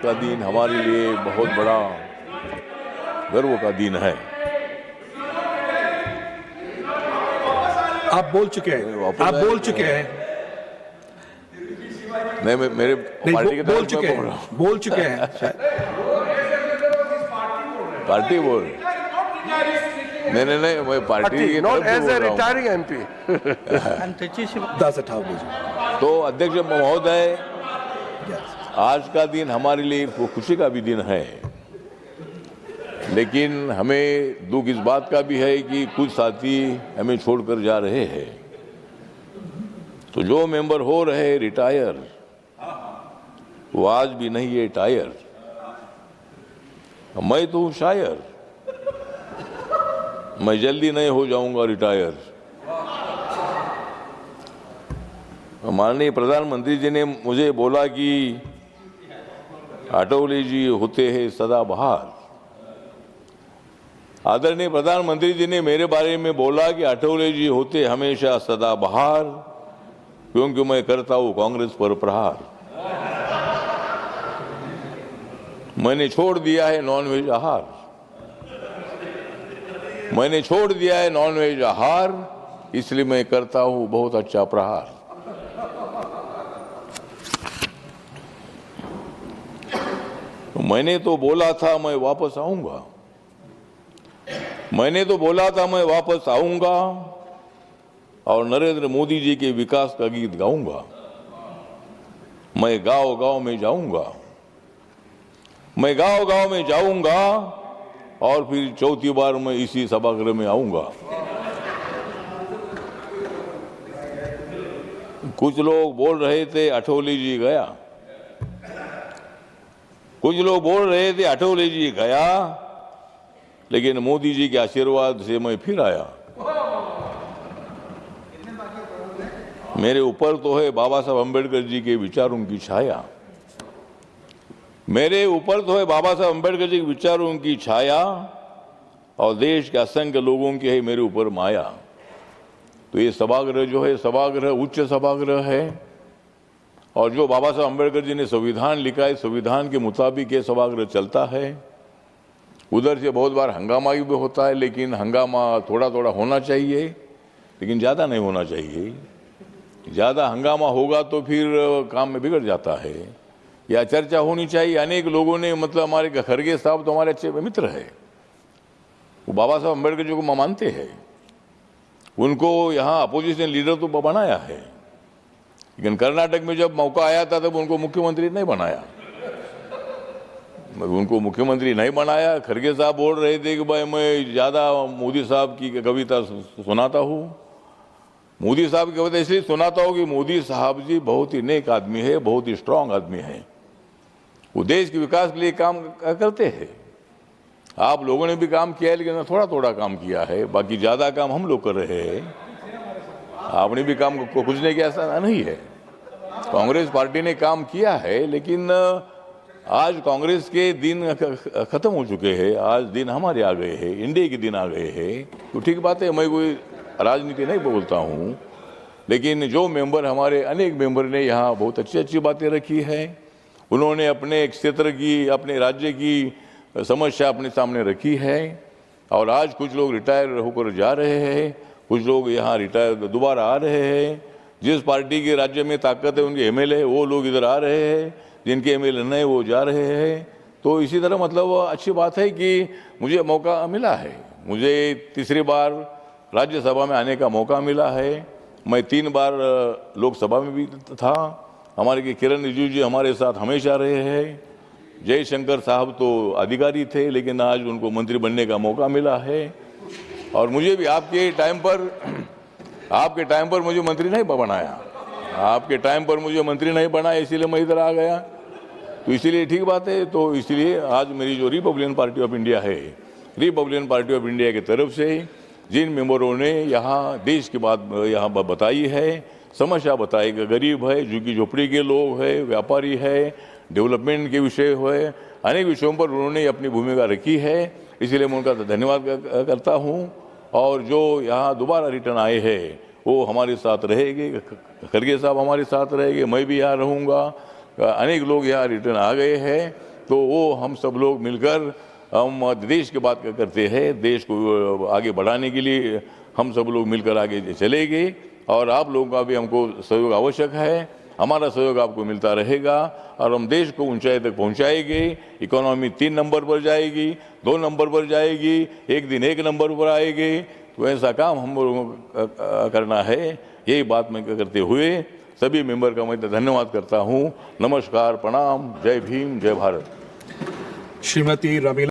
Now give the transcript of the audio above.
का दिन हमारे लिए बहुत बड़ा गर्व का दिन है। आप बोल चुके हैं। नहीं, मेरे नहीं, पार्टी के बोल तरफ चुके मैं बोल रहा हूँ। हैं, बोल चुके हैं शायद। पार्टी बोल नहीं, मैं पार्टी की not तरफ से as बोल a रहा हूँ। retiring MP. दास ठाकुर जी। तो अध्यक्ष महोदय, Yes. आज का दिन हमारे लिए खुशी का भी दिन है, लेकिन हमें दुख इस बात का भी है कि कुछ साथी हमें छोड़कर जा रहे हैं। तो जो मेंबर हो रहे रिटायर, वो आज भी नहीं है टायर। मैं तो हूं शायर, मैं जल्दी नहीं हो जाऊंगा रिटायर। माननीय प्रधानमंत्री जी ने मुझे बोला कि अटौली जी होते हैं सदाबहार। आदरणीय प्रधानमंत्री जी ने मेरे बारे में बोला कि अटौली जी होते हमेशा सदाबहार, क्योंकि मैं करता हूं कांग्रेस पर प्रहार। मैंने छोड़ दिया है नॉनवेज आहार, मैंने छोड़ दिया है नॉनवेज आहार, इसलिए मैं करता हूं बहुत अच्छा प्रहार। तो मैंने तो बोला था मैं वापस आऊंगा, मैंने तो बोला था मैं वापस आऊंगा और नरेंद्र मोदी जी के विकास का गीत गाऊंगा। मैं गांव गांव में जाऊंगा, मैं गांव गांव में जाऊंगा और फिर चौथी बार मैं इसी सभागृह में आऊंगा। कुछ लोग बोल रहे थे अटौली जी गया, कुछ लोग बोल रहे थे अटौली जी गया, लेकिन मोदी जी के आशीर्वाद से मैं फिर आया। मेरे ऊपर तो है बाबा साहब अम्बेडकर जी के विचारों की छाया, मेरे ऊपर तो है बाबा साहब अम्बेडकर जी के विचारों की छाया, और देश के असंख्य लोगों की है मेरे ऊपर माया। तो ये सभागृह जो है, सभागृह उच्च सभागृह है, और जो बाबा साहब अम्बेडकर जी ने संविधान लिखा है, संविधान के मुताबिक ये सभागृह चलता है। उधर से बहुत बार हंगामा भी होता है, लेकिन हंगामा थोड़ा थोड़ा होना चाहिए, लेकिन ज़्यादा नहीं होना चाहिए। ज़्यादा हंगामा होगा तो फिर काम में बिगड़ जाता है। या चर्चा होनी चाहिए। अनेक लोगों ने, मतलब हमारे खरगे साहब तो हमारे अच्छे मित्र है, वो बाबा साहब अम्बेडकर जी को मानते हैं, उनको यहाँ अपोजिशन लीडर तो बनाया है, लेकिन कर्नाटक में जब मौका आया था तब उनको मुख्यमंत्री नहीं बनाया, उनको मुख्यमंत्री नहीं बनाया। खरगे साहब बोल रहे थे कि भाई मैं ज़्यादा मोदी साहब की कविता सुनाता हूँ, मोदी साहब की कविता इसलिए सुनाता हूँ कि मोदी साहब जी बहुत ही नेक आदमी है, बहुत ही स्ट्रांग आदमी है, वो देश के विकास के लिए काम करते हैं। आप लोगों ने भी काम किया है, लेकिन थोड़ा थोड़ा काम किया है, बाकी ज़्यादा काम हम लोग कर रहे हैं। आपने भी काम को कुछ नहीं किया ऐसा नहीं है, कांग्रेस पार्टी ने काम किया है, लेकिन आज कांग्रेस के दिन खत्म हो चुके हैं। आज दिन हमारे आ गए हैं, इंडिया के दिन आ गए हैं। तो ठीक बात है, मैं कोई राजनीति नहीं बोलता हूँ, लेकिन जो मेंबर, हमारे अनेक मेंबर ने यहाँ बहुत अच्छी अच्छी बातें रखी है। उन्होंने अपने क्षेत्र की, अपने राज्य की समस्या अपने सामने रखी है, और आज कुछ लोग रिटायर होकर जा रहे हैं, कुछ लोग यहाँ रिटायर दोबारा आ रहे हैं। जिस पार्टी के राज्य में ताकत है, उनके एमएलए वो लोग इधर आ रहे हैं, जिनके एमएलए नहीं वो जा रहे हैं। तो इसी तरह मतलब अच्छी बात है कि मुझे मौका मिला है, मुझे तीसरी बार राज्यसभा में आने का मौका मिला है। मैं 3 बार लोकसभा में भी था। हमारे किरण रिजिजू जी हमारे साथ हमेशा रहे हैं। जयशंकर साहब तो अधिकारी थे, लेकिन आज उनको मंत्री बनने का मौका मिला है। और मुझे भी आपके टाइम पर मुझे मंत्री नहीं बनाया, आपके टाइम पर मुझे मंत्री नहीं बनाया, इसीलिए मैं इधर आ गया। तो इसीलिए ठीक बात है। तो इसलिए आज मेरी जो रिपब्लिकन पार्टी ऑफ इंडिया है, रिपब्लिकन पार्टी ऑफ इंडिया की तरफ से जिन मेंबरों ने यहाँ देश की बात यहाँ बताई है, समस्या बताई, गरीब है, झुग्गी झोपड़ी के लोग है, व्यापारी है, डेवलपमेंट के विषय है, अनेक विषयों पर उन्होंने अपनी भूमिका रखी है, इसलिए मैं उनका धन्यवाद करता हूँ। और जो यहाँ दोबारा रिटर्न आए हैं वो हमारे साथ रहेंगे, खरगे साहब हमारे साथ रहेंगे, मैं भी यहाँ रहूँगा, अनेक लोग यहाँ रिटर्न आ गए हैं। तो वो हम सब लोग मिलकर हम देश की बात करते हैं, देश को आगे बढ़ाने के लिए हम सब लोग मिलकर आगे चलेंगे और आप लोगों का भी हमको सहयोग आवश्यक है। हमारा सहयोग आपको मिलता रहेगा और हम देश को ऊंचाई तक पहुंचाएंगे। इकोनॉमी 3 नंबर पर जाएगी, 2 नंबर पर जाएगी, एक दिन 1 नंबर पर आएगी। तो ऐसा काम हम लोगों को करना है। यही बात मैं करते हुए सभी मेंबर का मैं धन्यवाद करता हूं। नमस्कार, प्रणाम, जय भीम, जय भारत। श्रीमती रमीला